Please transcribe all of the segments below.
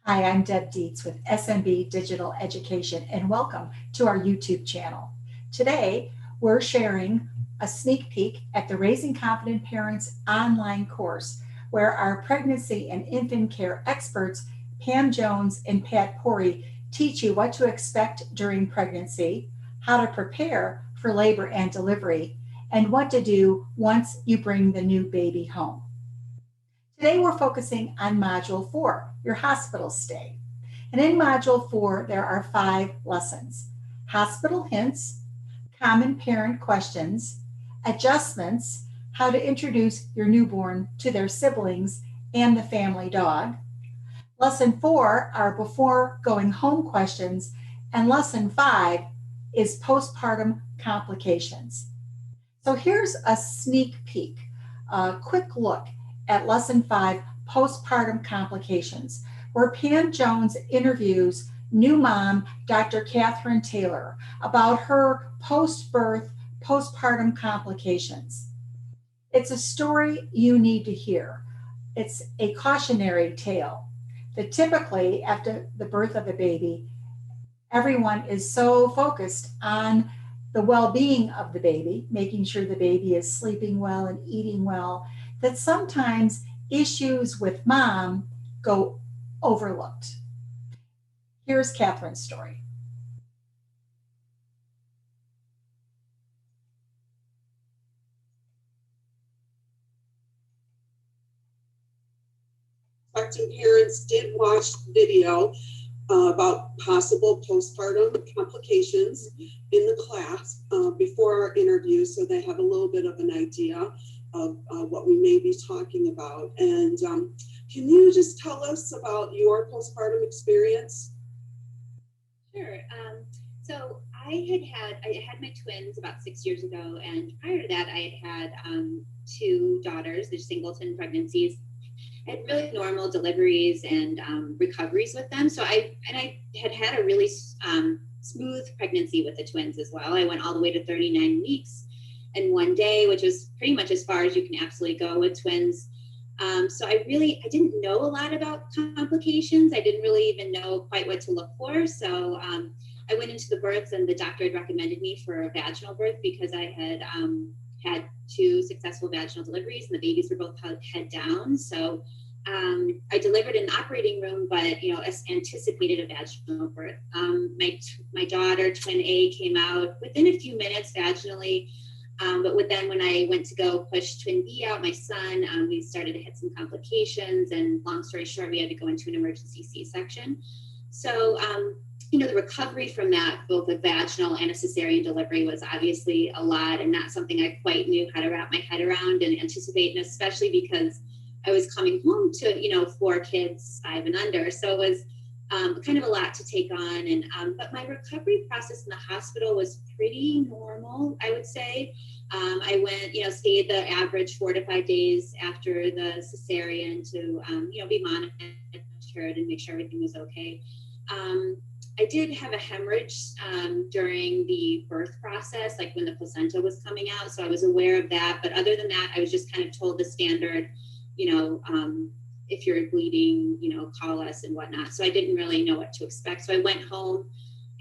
Hi, I'm Deb Dietz with SMB Digital Education, and welcome to our YouTube channel. Today, we're sharing a sneak peek at the Raising Confident Parents online course, where our pregnancy and infant care experts, Pam Jones and Pat Pori, teach you what to expect during pregnancy, how to prepare for labor and delivery, and what to do once you bring the new baby home. Today we're focusing on Module 4, your hospital stay. And in Module 4, there are 5 lessons: hospital hints, common parent questions, adjustments, how to introduce your newborn to their siblings and the family dog. Lesson 4 are before going home questions, and Lesson 5 is postpartum complications. So here's a sneak peek, a quick look at Lesson 5, Postpartum Complications, where Pam Jones interviews new mom Dr. Catherine Taylor about her post-birth postpartum complications. It's a story you need to hear. It's a cautionary tale that typically after the birth of a baby, everyone is so focused on the well-being of the baby, making sure the baby is sleeping well and eating well, that sometimes issues with mom go overlooked. Here's Catherine's story. Expecting parents did watch the video about possible postpartum complications in the class before our interview, so they have a little bit of an idea of what we may be talking about. And can you just tell us about your postpartum experience? Sure. So I had my twins about 6 years ago, and prior to that, I had 2 daughters. They're singleton pregnancies. I had really normal deliveries and recoveries with them. So I had a really smooth pregnancy with the twins as well. I went all the way to 39 weeks and 1 day, which was pretty much as far as you can absolutely go with twins. So I didn't know a lot about complications. I didn't really even know quite what to look for. So I went into the births, and the doctor had recommended me for a vaginal birth because I had had 2 successful vaginal deliveries, and the babies were both head down. So I delivered in the operating room, but anticipated a vaginal birth. My daughter, twin A, came out within a few minutes vaginally. But then when I went to go push twin B out, my son, we started to hit some complications, and long story short, we had to go into an emergency C-section. So, the recovery from that, both the vaginal and a cesarean delivery, was obviously a lot, and not something I quite knew how to wrap my head around and anticipate, and especially because I was coming home to, 4 kids, 5 and under. So it was kind of a lot to take on. And but my recovery process in the hospital was pretty normal, I would say. I went, stayed the average 4 to 5 days after the cesarean to, be monitored and make sure everything was okay. I did have a hemorrhage during the birth process, like when the placenta was coming out. So I was aware of that. But other than that, I was just kind of told the standard, if you're bleeding, call us and whatnot. So I didn't really know what to expect. So I went home,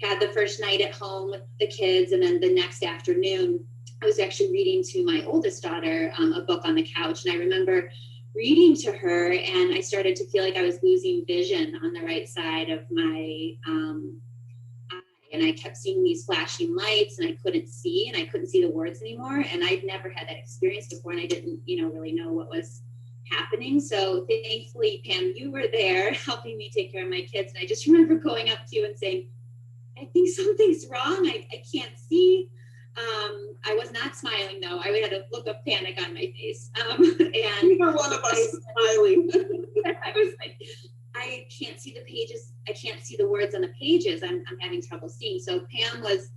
had the first night at home with the kids. And then the next afternoon, I was actually reading to my oldest daughter a book on the couch. And I remember reading to her, and I started to feel like I was losing vision on the right side of my eye. And I kept seeing these flashing lights, and I couldn't see the words anymore. And I'd never had that experience before, and I didn't, really know what was happening. So thankfully, Pam, you were there helping me take care of my kids. And I just remember going up to you and saying, I think something's wrong. I can't see. I was not smiling, though. I had a look of panic on my face. And neither one of us smiling. I was like, I can't see the pages. I can't see the words on the pages. I'm having trouble seeing. So Pam was,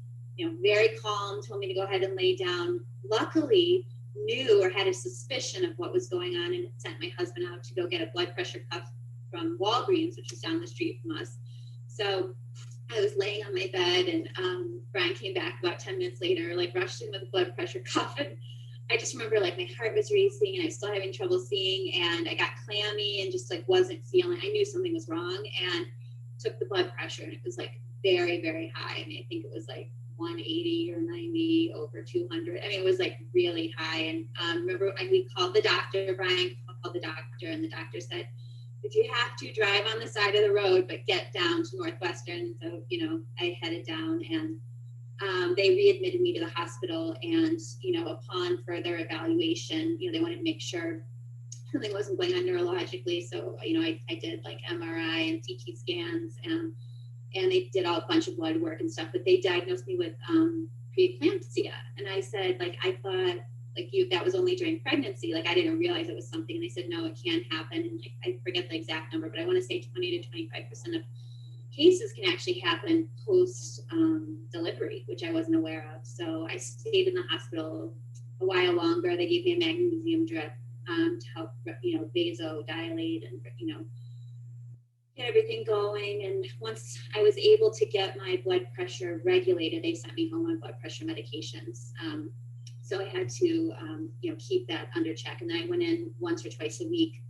very calm, told me to go ahead and lay down. Luckily, knew or had a suspicion of what was going on, and sent my husband out to go get a blood pressure cuff from Walgreens, which is down the street from us. So I was laying on my bed, and Brian came back about 10 minutes later, like rushed in with a blood pressure cuff, and I just remember like my heart was racing and I was still having trouble seeing, and I got clammy and just like wasn't feeling, I knew something was wrong, and took the blood pressure and it was like very, very high. I mean, I think it was like 180 or 90 over 200. I mean, it was like really high. And remember, we called the doctor, Brian called the doctor, and the doctor said, if you have to, drive on the side of the road, but get down to Northwestern. So, you know, I headed down, and they readmitted me to the hospital. And, you know, upon further evaluation, you know, they wanted to make sure something wasn't going on neurologically. So, you know, I did like MRI and CT scans, and they did a bunch of blood work and stuff, but they diagnosed me with preeclampsia. And I said, like, I thought like that was only during pregnancy. Like, I didn't realize it was something. And they said, no, it can happen. And like, I forget the exact number, but I want to say 20 to 25% of cases can actually happen post delivery, which I wasn't aware of. So I stayed in the hospital a while longer. They gave me a magnesium drip to help, you know, vasodilate and, you know, get everything going. And once I was able to get my blood pressure regulated, they sent me home on blood pressure medications. So I had to, you know, keep that under check. And then I went in once or twice a week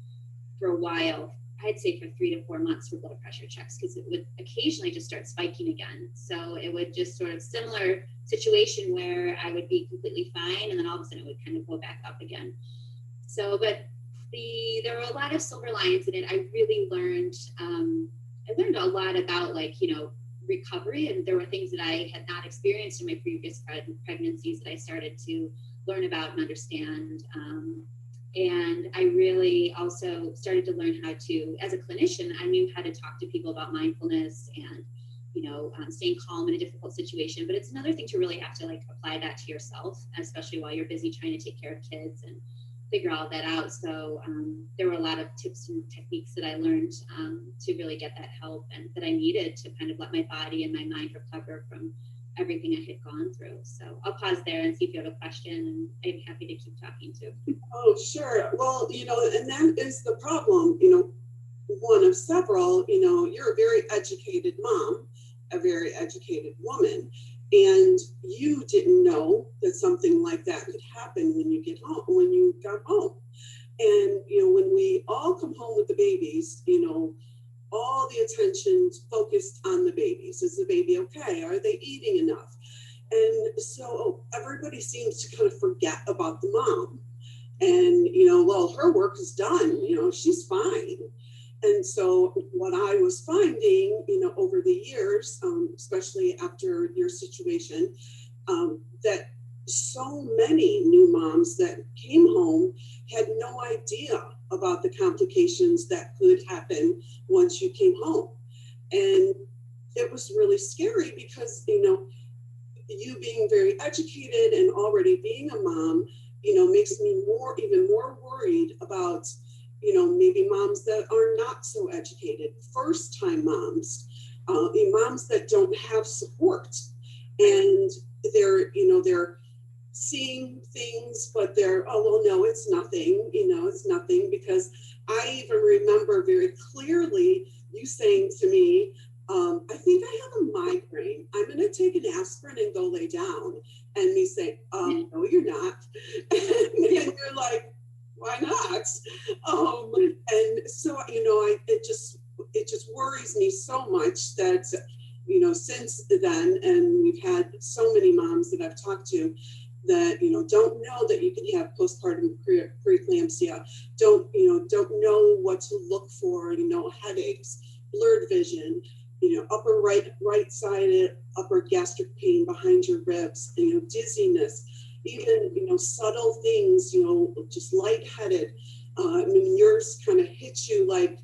for a while. I'd say for 3 to 4 months for blood pressure checks, because it would occasionally just start spiking again. So it would just sort of similar situation where I would be completely fine, and then all of a sudden it would kind of go back up again. So, but there were a lot of silver linings in it. I really learned, I learned a lot about, like, you know, recovery, and there were things that I had not experienced in my previous pregnancies that I started to learn about and understand. And I really also started to learn how to, as a clinician, I knew how to talk to people about mindfulness and, you know, staying calm in a difficult situation. But it's another thing to really have to like apply that to yourself, especially while you're busy trying to take care of kids and figure all that out. So there were a lot of tips and techniques that I learned to really get that help, and that I needed to kind of let my body and my mind recover from everything I had gone through. So I'll pause there and see if you have a question, and I'm happy to keep talking too. Oh, sure. Well, you know, and that is the problem, you know, one of several. You know, you're a very educated mom, a very educated woman, and you didn't know that something like that could happen when you get home, when you got home. And, you know, when we all come home with the babies, you know, all the attention's focused on the babies. Is the baby okay? Are they eating enough? And so everybody seems to kind of forget about the mom. And, you know, well, her work is done, you know, she's fine. And so what I was finding, you know, over the years, especially after your situation, that so many new moms that came home had no idea about the complications that could happen once you came home. And it was really scary because, you know, you being very educated and already being a mom, you know, makes me even more worried about, you know, maybe moms that are not so educated, first time moms, moms that don't have support, and they're seeing things, but they're, oh, well, no, it's nothing, you know, it's nothing. Because I even remember very clearly you saying to me, I think I have a migraine. I'm going to take an aspirin and go lay down. And me say, no, you're not. And you're like, why not? And so, you know, it just worries me so much that, you know, since then, and we've had so many moms that I've talked to that, you know, don't know that you can have postpartum preeclampsia, don't know what to look for, you know, headaches, blurred vision, you know, upper right sided upper gastric pain behind your ribs, you know, dizziness, even, you know, subtle things, you know, just lightheaded. I mean, yours kind of hits you like,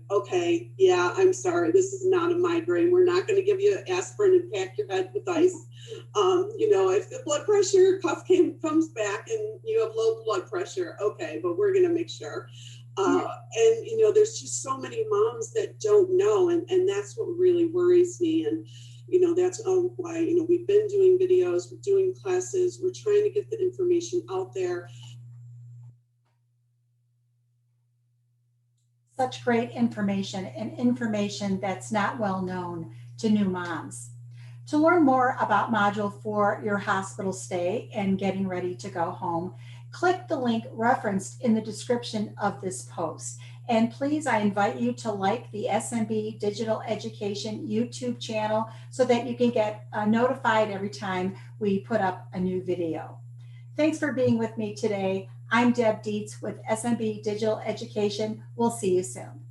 okay, yeah, I'm sorry, this is not a migraine. We're not going to give you aspirin and pack your head with ice. You know, if the blood pressure cuff comes back and you have low blood pressure, okay, but we're going to make sure. And, you know, there's just so many moms that don't know, and that's what really worries me. And, you know, that's why, you know, we've been doing videos, we're doing classes, we're trying to get the information out there. Such great information, and information that's not well known to new moms. To learn more about Module 4, your hospital stay and getting ready to go home, click the link referenced in the description of this post. And please, I invite you to like the SMB Digital Education YouTube channel so that you can get notified every time we put up a new video. Thanks for being with me today. I'm Deb Dietz with SMB Digital Education. We'll see you soon.